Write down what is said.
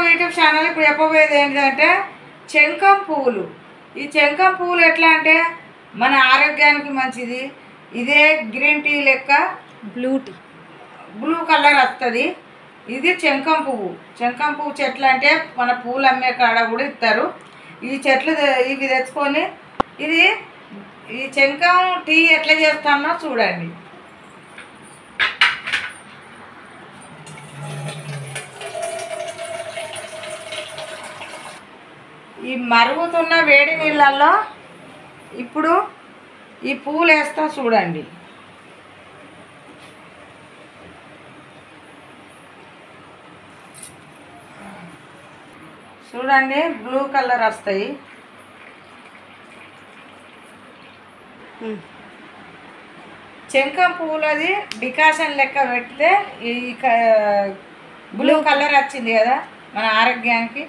YouTube channel ఇప్పుడు చెప్పబోయేది ఏంటంటే చెంకం పువ్వులు. ఈ చెంకం పువ్వులు ఎట్లా అంటే మన ఆరోగ్యానికి మంచిది. ఇదే గ్రీన్ టీ లెక్క బ్లూ కలర్ వస్తుంది. ఇది చెంకం పువ్వు. చెంకం పువ్వు చెట్లు అంటే మన పువ్వులు అమ్మే కాడ కూడా ఇస్తారు. ఈ చెట్లు ఇవి తెచ్చుకొని ఈ చెంకం టీ ఎట్లా చేస్తానో చూడండి. ఈ మరుగుతున్న వేడి నీళ్ళల్లో ఇప్పుడు ఈ పువ్వులు వేస్తా చూడండి. చూడండి బ్లూ కలర్ వస్తాయి. చెంకం పువ్వులది డికాషన్ లెక్క పెడితే ఈ బ్లూ కలర్ వచ్చింది కదా మన ఆరోగ్యానికి.